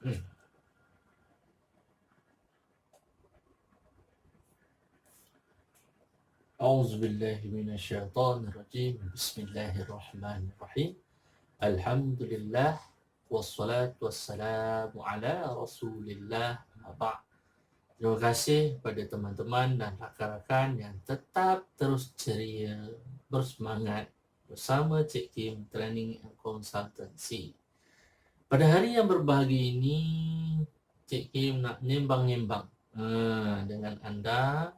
أعوذ بالله من الشيطان الرجيم. بسم الله الرحمن الرحيم. الحمد لله wassalatu wassalamu ala Rasulillah. Terima kasih kepada teman-teman dan rakan-rakan yang tetap terus ceria, bersemangat bersama Cik Kim Training and Consultancy. Pada hari yang berbahagia ini, Cik Kim nak nyembang-nyembang dengan anda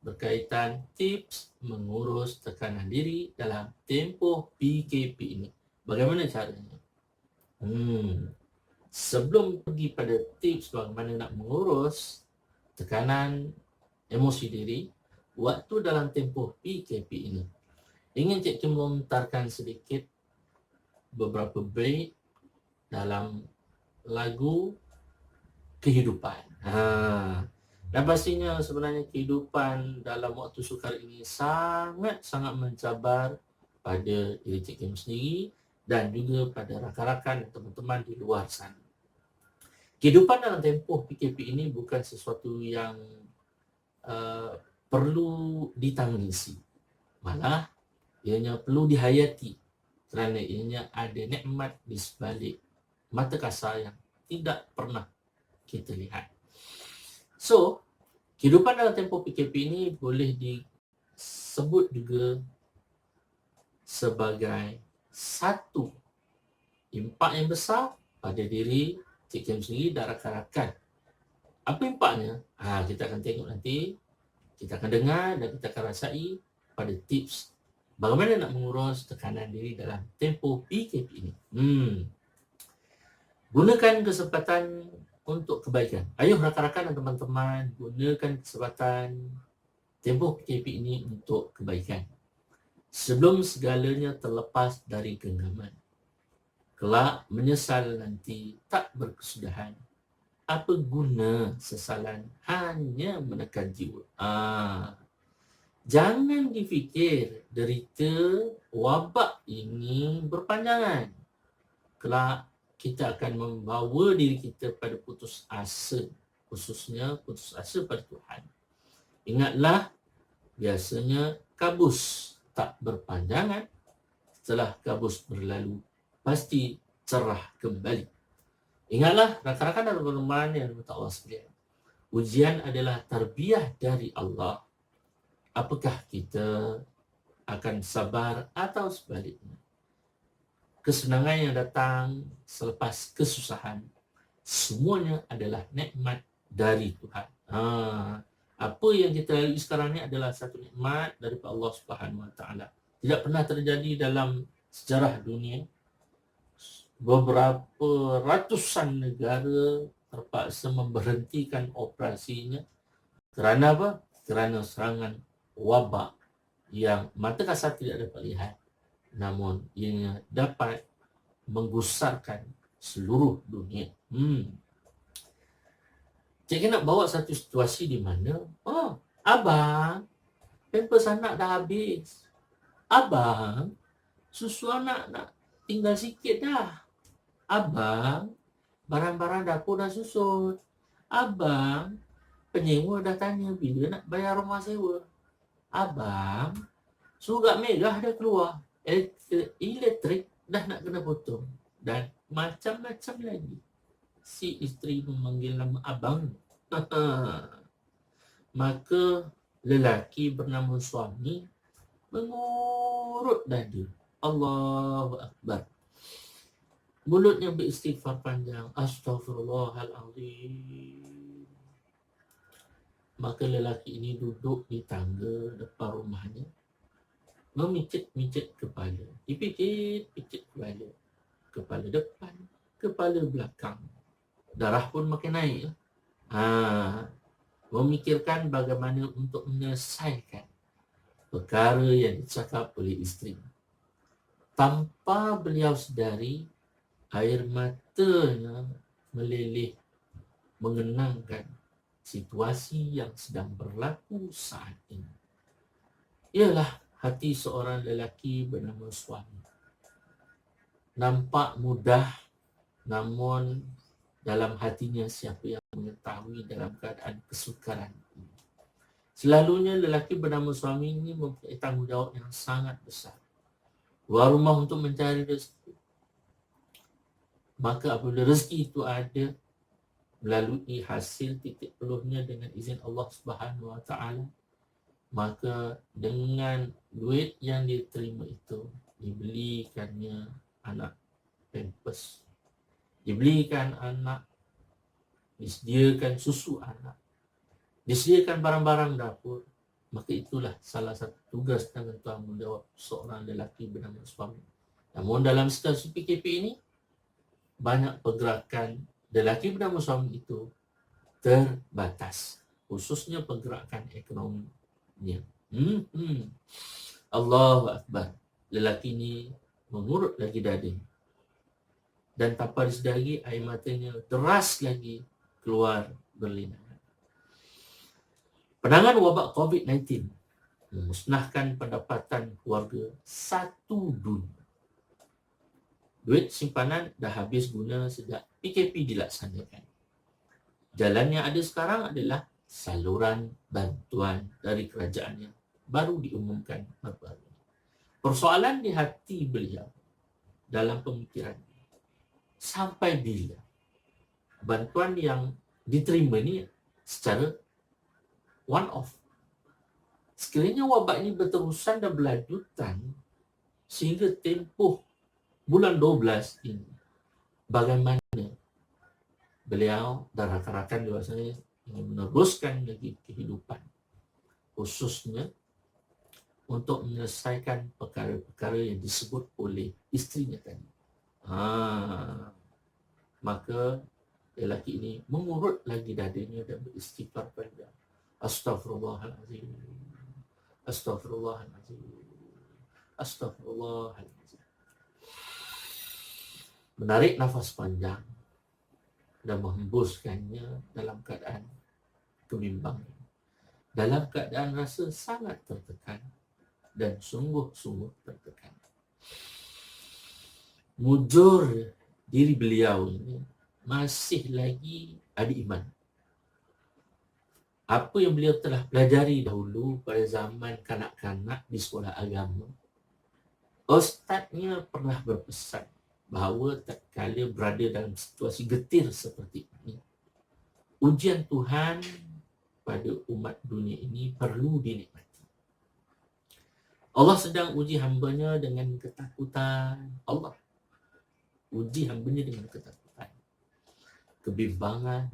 berkaitan tips mengurus tekanan diri dalam tempoh PKP ini. Bagaimana caranya? Sebelum pergi pada tips bagaimana nak mengurus tekanan emosi diri waktu dalam tempoh PKP ini, ingin Cik Kim melontarkan sedikit beberapa bait dalam lagu kehidupan. Dan pastinya sebenarnya kehidupan dalam waktu sukar ini sangat-sangat mencabar pada diri Cik Kim sendiri dan juga pada rakan-rakan dan teman-teman di luar sana. Kehidupan dalam tempoh PKP ini bukan sesuatu yang perlu ditangisi. Malah ianya perlu dihayati kerana ianya ada nikmat di sebalik mata kasar yang tidak pernah kita lihat. So, kehidupan dalam tempoh PKP ini boleh disebut juga sebagai satu impak yang besar pada diri Cik Kim sendiri dan rakan-rakan. Apa impaknya? Kita akan tengok nanti, kita akan dengar dan kita akan rasai pada tips bagaimana nak mengurus tekanan diri dalam tempoh PKP ini. Gunakan kesempatan untuk kebaikan. Ayuh rakan-rakan dan teman-teman, gunakan kesempatan tempoh PKP ini untuk kebaikan. Sebelum segalanya terlepas dari genggaman. Kelak menyesal nanti tak berkesudahan. Apa guna sesalan hanya menekan jiwa? Jangan difikir derita wabak ini berpanjangan. Kelak kita akan membawa diri kita pada putus asa, khususnya putus asa pada Tuhan. Ingatlah, biasanya kabus tak berpanjangan, setelah kabus berlalu, pasti cerah kembali. Ingatlah, rakan-rakan dan teman-teman yang dirahmati Allah sekalian, ujian adalah tarbiyah dari Allah. Apakah kita akan sabar atau sebaliknya? Kesenangan yang datang selepas kesusahan, semuanya adalah nikmat dari Tuhan. Apa yang kita lalui sekarang ni adalah satu nikmat daripada Allah Subhanahu Wa Taala. Tidak pernah terjadi dalam sejarah dunia. Beberapa ratusan negara terpaksa memberhentikan operasinya. Kerana apa? Kerana serangan wabak yang mata kasar tidak dapat lihat, namun ianya dapat menggusarkan seluruh dunia. Cik nak bawa satu situasi di mana, abang, pampers anak dah habis. Abang, susu anak nak tinggal sikit dah. Abang, barang-barang dapur dah susut. Abang, penyewa dah tanya bila nak bayar rumah sewa. Abang, surat merah dah keluar. Elektrik dah nak kena potong. Dan macam-macam lagi. Si isteri memanggil nama abang. Maka lelaki bernama suami mengurut dada. Allahu Akbar. Mulutnya beristighfar panjang. Astaghfirullahalazim. Maka lelaki ini duduk di tangga depan rumahnya, memicit-micit kepala. Dipicit-picit kepala. Kepala depan, kepala belakang. Darah pun makin naik. Memikirkan bagaimana untuk menyelesaikan perkara yang dicakap oleh isteri. Tanpa beliau sedari, air matanya meleleh mengenangkan situasi yang sedang berlaku saat ini. Ialah hati seorang lelaki bernama suami. Nampak mudah, namun dalam hatinya siapa yang mengetahui dalam keadaan kesukaran. Selalunya lelaki bernama suami ini mempunyai tanggungjawab yang sangat besar. Keluar rumah untuk mencari rezeki. Maka apabila rezeki itu ada melalui hasil titik peluhnya dengan izin Allah Subhanahu Wa Taala, maka dengan duit yang diterima itu dibelikannya anak pampers, dibelikan anak, disediakan susu anak, disediakan barang-barang dapur. Maka itulah salah satu tugas dan tanggungjawab seorang lelaki bernama suami. Namun dalam situasi PKP ini, banyak pergerakan lelaki bernama suami itu terbatas, khususnya pergerakan ekonominya. Allahu Akbar. Lelaki ini mengurut lagi dada, dan tanpa disedari air matanya deras lagi keluar berlinang. Penanganan wabak COVID-19 memusnahkan pendapatan keluarga satu dunia. Duit simpanan dah habis guna sejak PKP dilaksanakan. Jalan yang ada sekarang adalah saluran bantuan dari kerajaan yang baru diumumkan baru-baru. Persoalan di hati beliau dalam pemikiran, sampai bila bantuan yang diterima ni secara one off. Sekiranya wabak ini berterusan dan berlanjutan sehingga tempoh bulan 12 ini, bagaimana beliau dan rakan-rakan biasanya ingin meneruskan lagi kehidupan, khususnya untuk menyelesaikan perkara-perkara yang disebut oleh isterinya tadi. Maka lelaki ini mengurut lagi dadanya dan beristighfar pada Astaghfirullahalazim, Astaghfirullahalazim, Astaghfirullahalazim. Menarik nafas panjang dan menghembuskannya dalam keadaan kebimbangan, dalam keadaan rasa sangat tertekan dan sungguh-sungguh tertekan. Mujur diri beliau ini masih lagi ada iman. Apa yang beliau telah pelajari dahulu pada zaman kanak-kanak di sekolah agama, ustaznya pernah berpesan bahawa tak kala berada dalam situasi getir seperti ini, ujian Tuhan pada umat dunia ini perlu dinikmati. Allah sedang uji hambanya dengan ketakutan. Allah uji hambanya dengan ketakutan, kebimbangan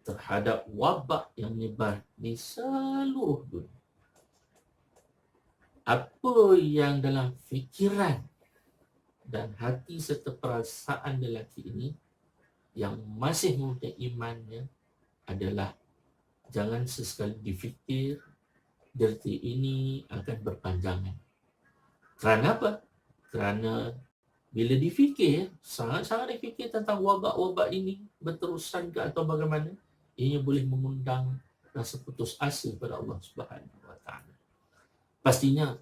terhadap wabak yang menyebar di seluruh dunia. Apa yang dalam fikiran dan hati serta perasaan lelaki ini yang masih muda imannya adalah jangan sesekali difikir derita ini akan berpanjangan. Kerana apa? Kerana bila difikir, sangat-sangat difikir tentang wabak-wabak ini berterusan ke atau bagaimana, ianya boleh mengundang rasa putus asa pada Allah Subhanahu Wa Taala. Pastinya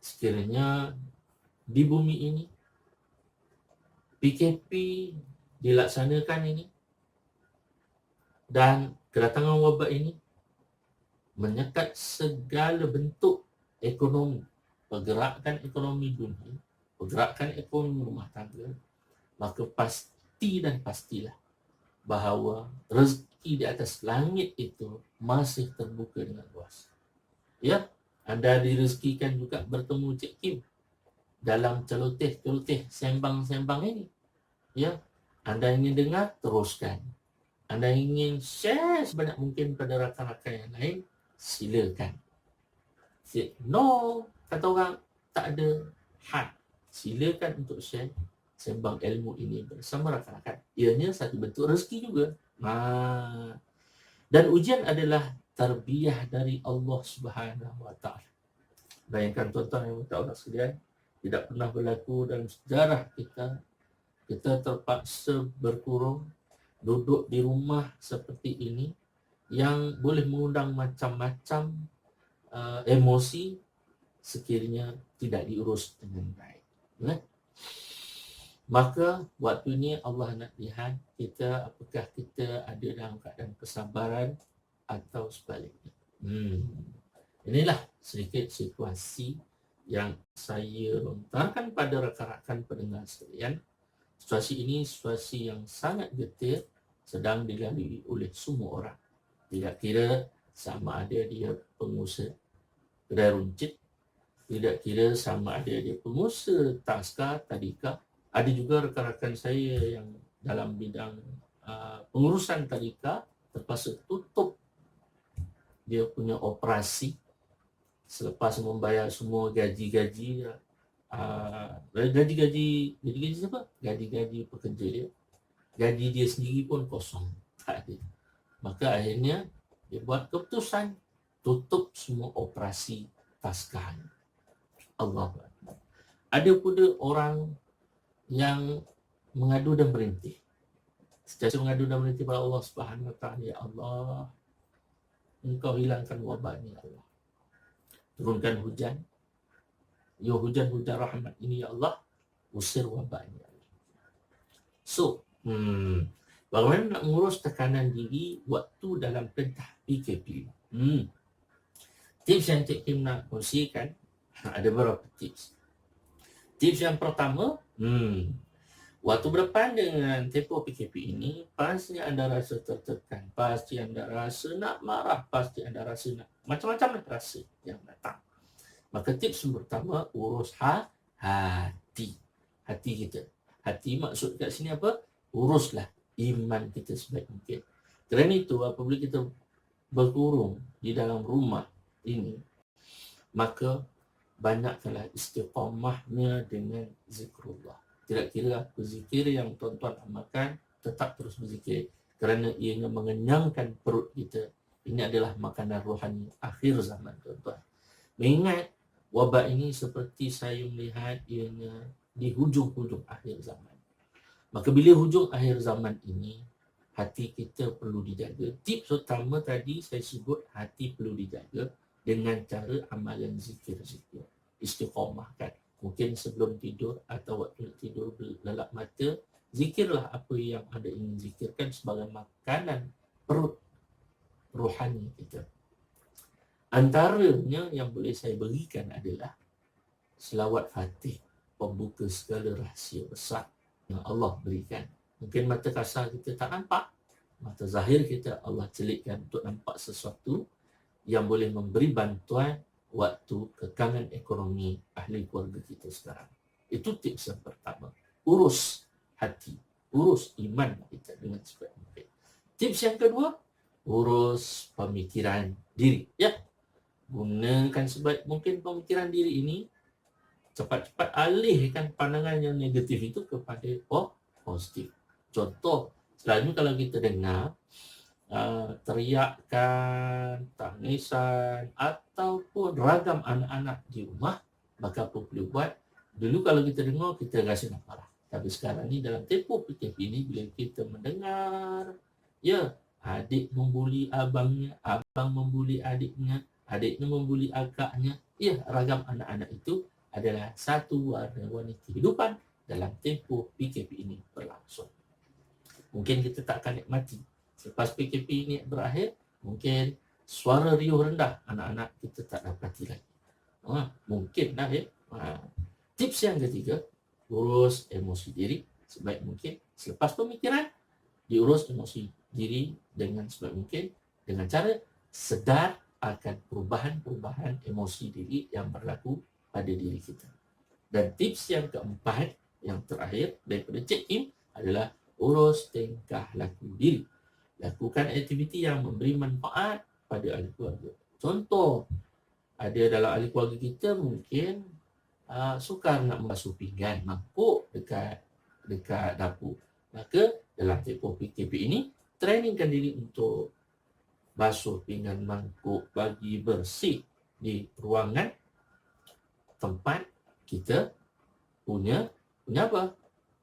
sekiranya di bumi ini PKP dilaksanakan ini dan kedatangan wabak ini menyekat segala bentuk ekonomi, pergerakan ekonomi dunia, pergerakan ekonomi rumah tangga, maka pasti dan pastilah bahawa rezeki di atas langit itu masih terbuka dengan luas. Ya, anda direzekikan juga bertemu Cik Kim dalam celoteh-celoteh sembang-sembang ini. Ya, anda ingin dengar, teruskan. Anda ingin share sebanyak mungkin pada rakan-rakan yang lain, silakan. No, kata orang, tak ada had. Silakan untuk share sembang ilmu ini bersama rakan-rakan. Ianya satu bentuk rezeki juga. Dan ujian adalah tarbiyah dari Allah Subhanahu Wa Taala. Bayangkan tuan-tuan yang Allah sekalian, tidak pernah berlaku dalam sejarah kita terpaksa berkurung, duduk di rumah seperti ini yang boleh mengundang macam-macam emosi sekiranya tidak diurus dengan baik. Maka waktu ni Allah nak lihat kita, apakah kita ada dalam keadaan kesabaran atau sebaliknya. Inilah sedikit situasi yang saya lontarkan pada rakan-rakan pendengar sekalian. Situasi ini situasi yang sangat getir, sedang dilalui oleh semua orang. Tidak kira sama ada dia pengusaha kedai runcit, tidak kira sama ada dia pengusaha taska, tadika. Ada juga rakan-rakan saya yang dalam bidang pengurusan tadika terpaksa tutup dia punya operasi selepas membayar semua gaji-gaji siapa? Gaji-gaji pekerja dia. Gaji dia sendiri pun kosong, tak ada. Maka akhirnya dia buat keputusan tutup semua operasi taskah. Allah. Ada pula orang yang mengadu dan berintih. Setiap mengadu dan berintih kepada Allah Subhanahu Wa Taala, ya Allah, Engkau hilangkan wabak ini, ya Allah. Turunkan hujan. Ya hujan-hujan rahmat ini, ya Allah. Usir wabak ini, ya Allah. So, bagaimana nak mengurus tekanan diri waktu dalam perintah PKP? Tips yang Cik Kim nak kongsikan, ada beberapa tips. Tips yang pertama, waktu berdepan dengan tempoh PKP ini, pasti anda rasa tertekan, pasti anda rasa nak marah, pasti anda rasa nak macam-macam rasa yang datang. Maka tips yang pertama, urus hati. Hati kita. Hati maksud kat sini apa? Uruslah iman kita sebaik mungkin. Kerana itu, apabila kita berkurung di dalam rumah ini, maka banyakkanlah istiqamahnya dengan zikrullah. Tidak kira apa zikir yang tuan-tuan amalkan, tetap terus berzikir. Kerana ianya mengenyangkan perut kita. Ini adalah makanan rohani akhir zaman, tuan-tuan. Mengingat wabak ini seperti saya melihat ianya di hujung-hujung akhir zaman. Maka bila hujung akhir zaman ini, hati kita perlu dijaga. Tips utama tadi saya sebut, hati perlu dijaga dengan cara amalan zikir-zikir. Istiqamahkan. Mungkin sebelum tidur atau waktu tidur lelap mata, zikirlah apa yang anda ingin zikirkan sebagai makanan perut rohani kita. Antaranya yang boleh saya berikan adalah selawat Fatih, pembuka segala rahsia besar yang Allah berikan. Mungkin mata kasar kita tak nampak, mata zahir kita Allah celitkan untuk nampak sesuatu yang boleh memberi bantuan waktu kekangan ekonomi ahli keluarga kita sekarang. Itu tips yang pertama. Urus hati, urus iman kita dengan sebaik mungkin. Tips yang kedua, urus pemikiran diri. Ya, gunakan sebaik mungkin pemikiran diri ini, cepat-cepat alihkan pandangan yang negatif itu kepada positif. Contoh, selalu kalau kita dengar teriakan, tangisan ataupun ragam anak-anak di rumah, maka apa boleh buat? Dulu kalau kita dengar, kita rasa nak marah. Tapi sekarang ni dalam tempoh PKP ni, bila kita mendengar, ya, adik membuli abangnya, abang membuli adiknya, adiknya membuli akaknya, ya, ragam anak-anak itu adalah satu warna-warni kehidupan dalam tempoh PKP ini berlangsung. Mungkin kita tak akan nikmati. Selepas PKP ini berakhir, mungkin suara riuh rendah anak-anak kita tak dapati lagi. Mungkin lah ya. Tips yang ketiga, urus emosi diri sebaik mungkin. Selepas pemikiran, diurus emosi diri dengan sebaik mungkin dengan cara sedar akan perubahan-perubahan emosi diri yang berlaku pada diri kita. Dan tips yang keempat, yang terakhir daripada Cik Kim adalah urus tingkah laku diri. Lakukan aktiviti yang memberi manfaat pada ahli keluarga. Contoh, ada dalam ahli keluarga kita mungkin sukar nak membasuh pinggan, mangkuk dekat dapur. Maka dalam tempoh PKP ini, trainingkan diri untuk basuh pinggan, mangkuk, bagi bersih di ruangan tempat kita punya apa?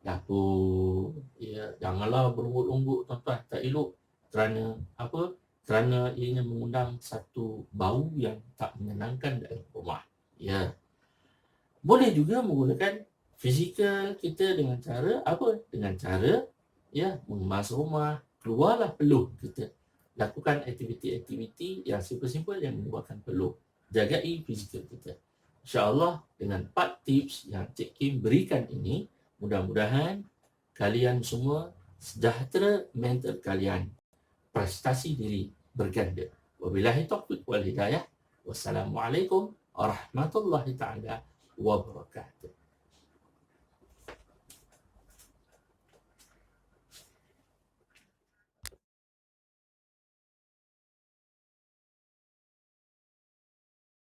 Dapur. Ya, janganlah berumbuk-umbuk, tuan-tuan, tak elok. Kerana apa? Kerana ianya mengundang satu bau yang tak menyenangkan dalam rumah. Ya. Boleh juga menggunakan Fizikal kita dengan cara apa? Dengan cara mengemas rumah, keluarlah peluh kita. Lakukan aktiviti-aktiviti yang simple-simple yang mengeluarkan peluh. Jagai fizikal kita. InsyaAllah dengan 4 tips yang Cik Kim berikan ini, mudah-mudahan kalian semua sejahtera mental kalian. Prestasi diri berganda. Wabillahi taufiq wal hidayah. Wassalamualaikum warahmatullahi taala wabarakatuh.